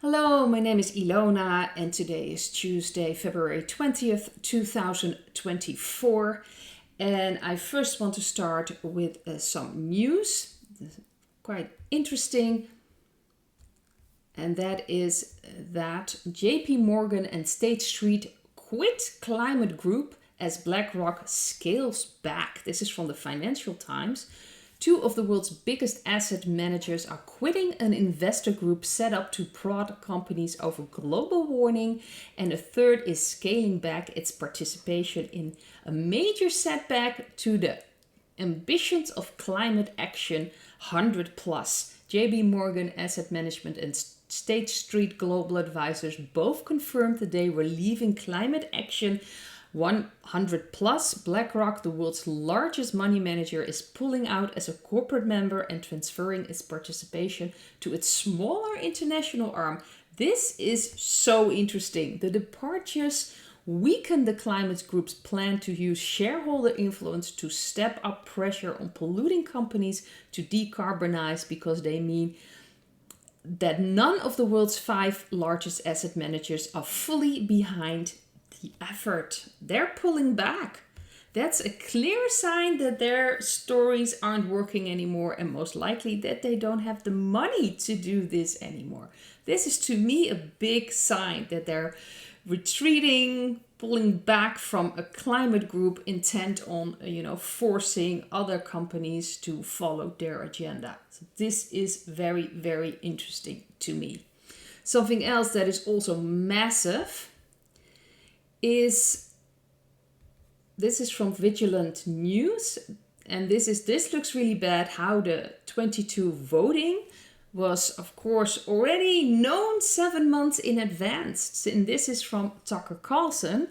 Hello, my name is Ilona and today is Tuesday, February 20th, 2024. And I first want to start with some news, quite interesting. And that is that JP Morgan and State Street quit climate group as BlackRock scales back. This is from the Financial Times. Two of the world's biggest asset managers are quitting an investor group set up to prod companies over global warming, and a third is scaling back its participation in a major setback to the ambitions of climate action 100 plus. JP Morgan Asset Management and State Street Global Advisors both confirmed that they were leaving climate action 100 plus. BlackRock, the world's largest money manager, is pulling out as a corporate member and transferring its participation to its smaller international arm. This is so interesting. The departures weaken the climate group's plan to use shareholder influence to step up pressure on polluting companies to decarbonize, because they mean that none of the world's 5 largest asset managers are fully behind the effort. They're pulling back. That's a clear sign that their stories aren't working anymore, and most likely that they don't have the money to do this anymore. This is to me a big sign that they're retreating, pulling back from a climate group intent on, forcing other companies to follow their agenda. So this is very, very interesting to me. Something else that is also massive is, this is from Vigilant News, and this looks really bad, how the 22 voting was of course already known 7 months in advance. And this is from Tucker Carlson.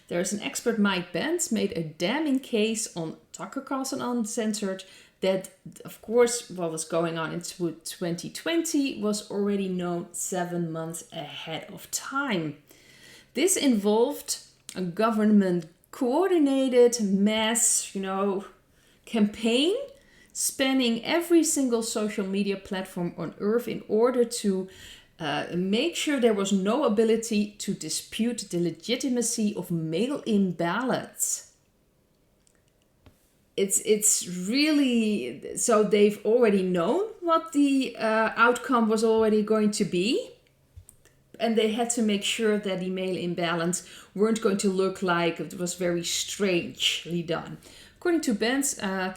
There's an expert, Mike Pence, made a damning case on Tucker Carlson Uncensored that of course what was going on in 2020 was already known 7 months ahead of time. This involved a government coordinated mass, campaign spanning every single social media platform on earth in order to make sure there was no ability to dispute the legitimacy of mail-in ballots. It's really, so they've already known what the outcome was already going to be. And they had to make sure that the mail-in ballots weren't going to look like it was very strangely done. According to Pence, a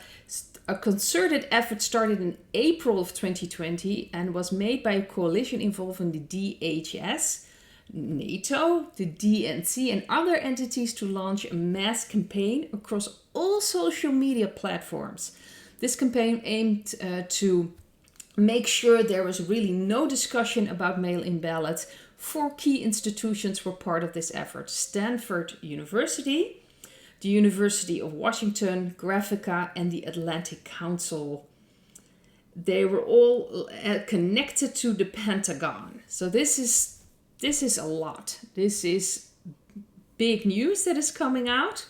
concerted effort started in April of 2020 and was made by a coalition involving the DHS, NATO, the DNC, and other entities to launch a mass campaign across all social media platforms. This campaign aimed to make sure there was really no discussion about mail-in ballots. 4 key institutions were part of this effort: Stanford University, the University of Washington, Graphica, and the Atlantic Council. They were all connected to the Pentagon. So this is a lot. This is big news that is coming out.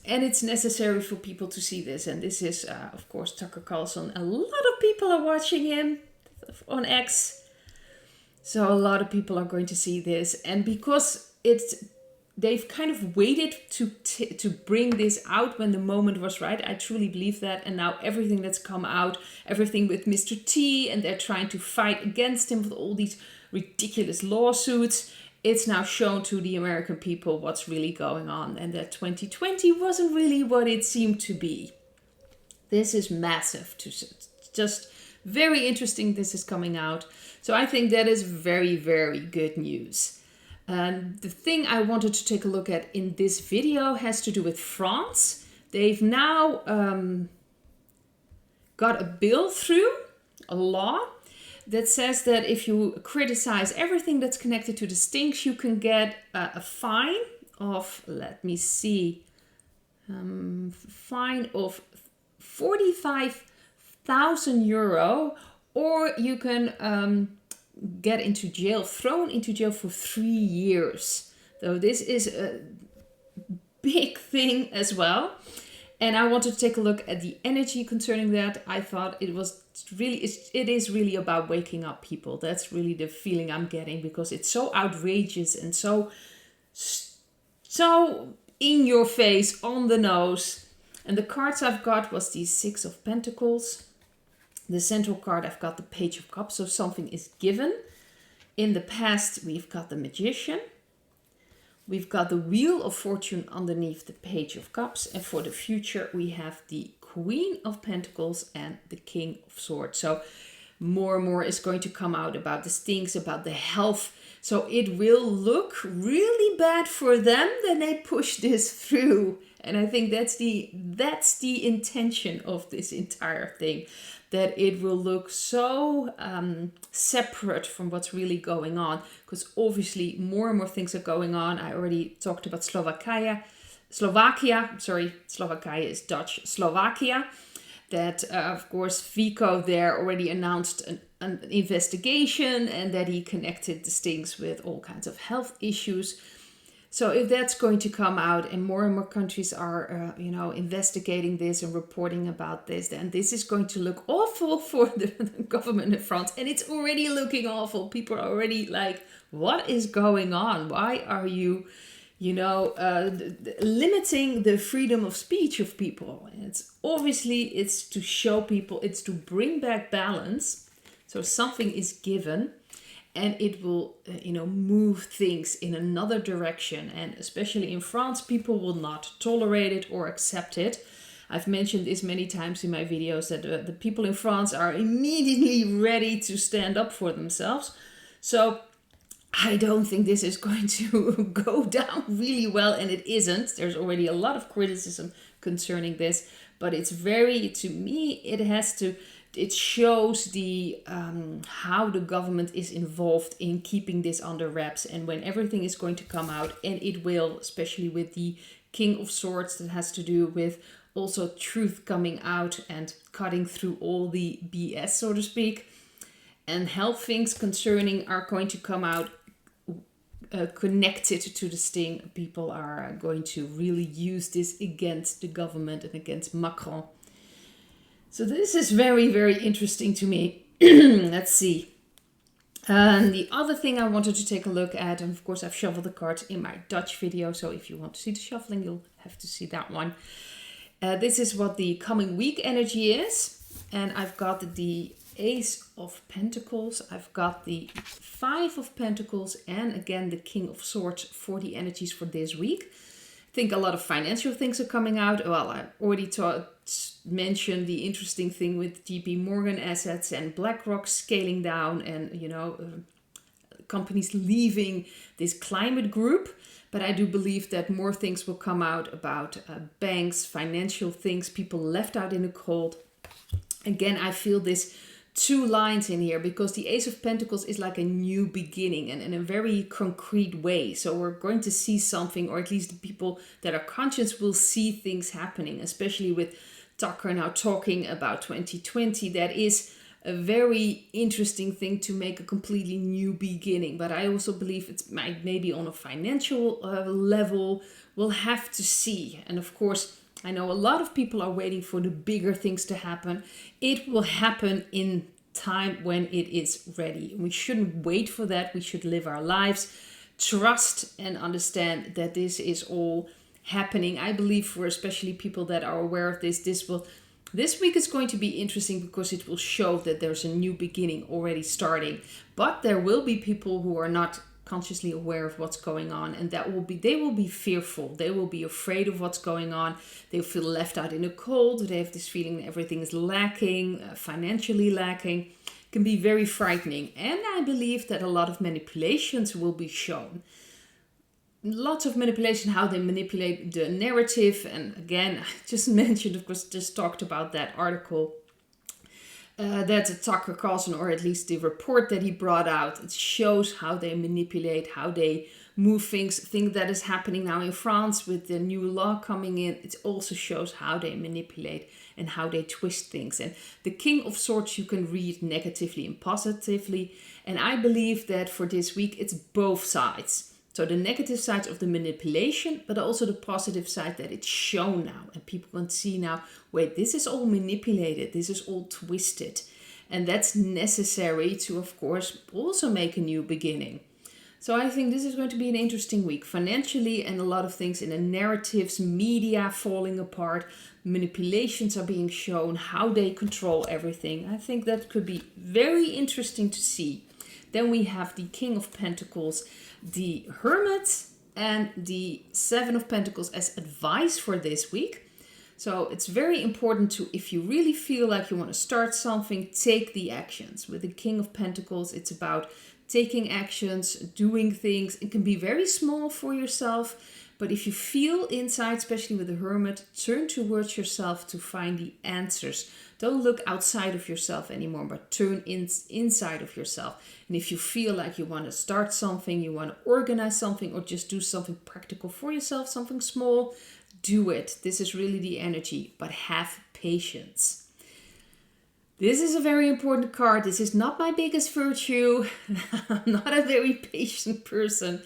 And it's necessary for people to see this. And this is, of course, Tucker Carlson. A lot of people are watching him on X. So a lot of people are going to see this. And because they've kind of waited to bring this out when the moment was right. I truly believe that. And now everything that's come out, everything with Mr. T, and they're trying to fight against him with all these ridiculous lawsuits. It's now shown to the American people what's really going on, and that 2020 wasn't really what it seemed to be. This is massive. Just very interesting this is coming out. So I think that is very, very good news. And the thing I wanted to take a look at in this video has to do with France. They've now got a bill through, a law, that says that if you criticize everything that's connected to the stinks, you can get a fine of, fine of 45,000 euro, or you can get thrown into jail for 3 years. So this is a big thing as well. And I wanted to take a look at the energy concerning that. I thought it is really about waking up people. That's really the feeling I'm getting, because it's so outrageous and so in your face, on the nose. And the cards I've got was the Six of Pentacles. The central card, I've got the Page of Cups, so something is given. In the past, we've got the Magician. We've got the Wheel of Fortune underneath the Page of Cups. And for the future, we have the Queen of Pentacles and the King of Swords. So more and more is going to come out about the things, about the health. So it will look really bad for them that they push this through. And I think that's the intention of this entire thing. That it will look so separate from what's really going on. Because obviously more and more things are going on. I already talked about Slovakia. Slovakia is Dutch. Slovakia. That, of course, Fico there already announced an investigation. And that he connected the stings with all kinds of health issues. So if that's going to come out and more countries are, investigating this and reporting about this, then this is going to look awful for the government in France. And it's already looking awful. People are already like, what is going on? Why are you, limiting the freedom of speech of people? And it's to show people, it's to bring back balance. So something is given. And it will, move things in another direction. And especially in France, people will not tolerate it or accept it. I've mentioned this many times in my videos that the people in France are immediately ready to stand up for themselves. So I don't think this is going to go down really well. And it isn't. There's already a lot of criticism concerning this. But it's to me, it shows the how the government is involved in keeping this under wraps, and when everything is going to come out, and it will, especially with the King of Swords, that has to do with also truth coming out and cutting through all the BS, so to speak, and health things concerning are going to come out connected to the sting. People are going to really use this against the government and against Macron. So this is very, very interesting to me. Let's see. And the other thing I wanted to take a look at, and of course I've shuffled the cards in my Dutch video, so if you want to see the shuffling, you'll have to see that one. This is what the coming week energy is. And I've got the Ace of Pentacles. I've got the Five of Pentacles and again the King of Swords for the energies for this week. I think a lot of financial things are coming out. Well, I already mentioned the interesting thing with JP Morgan assets and BlackRock scaling down and, companies leaving this climate group. But I do believe that more things will come out about banks, financial things, people left out in the cold. Again, I feel this two lines in here because the Ace of Pentacles is like a new beginning and in a very concrete way. So we're going to see something, or at least the people that are conscious will see things happening, especially with Tucker now talking about 2020. That is a very interesting thing to make a completely new beginning. But I also believe it's maybe on a financial level. We'll have to see. And of course, I know a lot of people are waiting for the bigger things to happen. It will happen in time when it is ready. We shouldn't wait for that. We should live our lives, trust and understand that this is all happening. I believe for especially people that are aware of this, this week is going to be interesting because it will show that there's a new beginning already starting. But there will be people who are not consciously aware of what's going on, and they will be fearful. They will be afraid of what's going on. They'll feel left out in the cold. They have this feeling that everything is lacking, financially lacking. It can be very frightening. And I believe that a lot of manipulations will be shown. Lots of manipulation, how they manipulate the narrative. And again, I just mentioned, of course, just talked about that article that Tucker Carlson, or at least the report that he brought out. It shows how they manipulate, how they move things. Thing that is happening now in France with the new law coming in. It also shows how they manipulate and how they twist things. And the King of Swords you can read negatively and positively. And I believe that for this week, it's both sides. So the negative sides of the manipulation, but also the positive side that it's shown now. And people can see now, wait, this is all manipulated. This is all twisted. And that's necessary to, of course, also make a new beginning. So I think this is going to be an interesting week financially, and a lot of things in the narratives, media falling apart, manipulations are being shown, how they control everything. I think that could be very interesting to see. Then we have the King of Pentacles, the Hermit, and the Seven of Pentacles as advice for this week. So it's very important to, if you really feel like you want to start something, take the actions. With the King of Pentacles, it's about taking actions, doing things. It can be very small for yourself, but if you feel inside, especially with the Hermit, turn towards yourself to find the answers. Don't look outside of yourself anymore, but turn inside of yourself. And if you feel like you want to start something, you want to organize something, or just do something practical for yourself, something small, do it. This is really the energy, but have patience. This is a very important card. This is not my biggest virtue. I'm not a very patient person.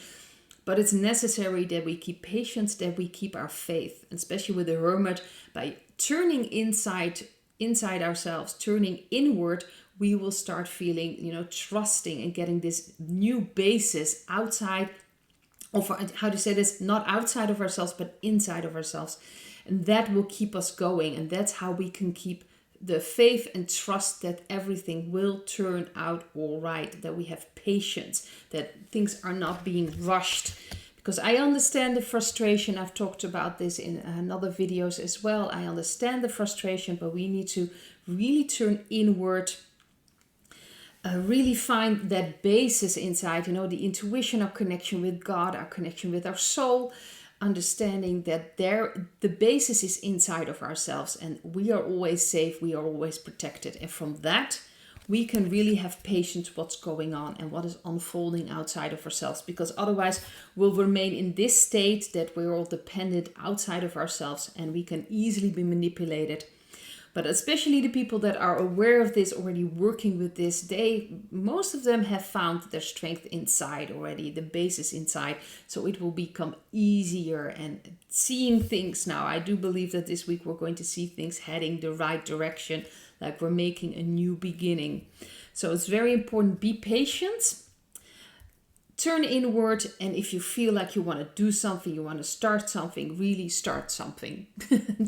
But it's necessary that we keep patience, that we keep our faith, especially with the Hermit. By turning inside ourselves, turning inward, we will start feeling, trusting and getting this new basis outside of, how to say this, not outside of ourselves, but inside of ourselves. And that will keep us going. And that's how we can keep the faith and trust that everything will turn out all right, that we have patience, that things are not being rushed. Because I understand the frustration. I've talked about this in other videos as well. I understand the frustration, but we need to really turn inward, really find that basis inside, the intuition, our connection with God, our connection with our soul, understanding that the basis is inside of ourselves, and we are always safe, we are always protected. And from that, we can really have patience what's going on and what is unfolding outside of ourselves, because otherwise we'll remain in this state that we're all dependent outside of ourselves, and we can easily be manipulated. But especially the people that are aware of this, already working with this, most of them have found their strength inside already, the basis inside. So it will become easier and seeing things now. I do believe that this week we're going to see things heading the right direction, like we're making a new beginning. So it's very important, be patient, turn inward, and if you feel like you want to do something, you want to start something, really start something.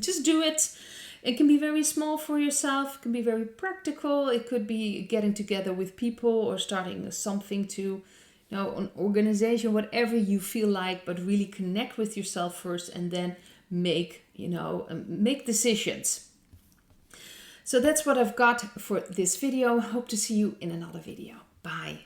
Just do it. It can be very small for yourself, it can be very practical, it could be getting together with people or starting something to, an organization, whatever you feel like, but really connect with yourself first and then make decisions. So that's what I've got for this video. Hope to see you in another video. Bye.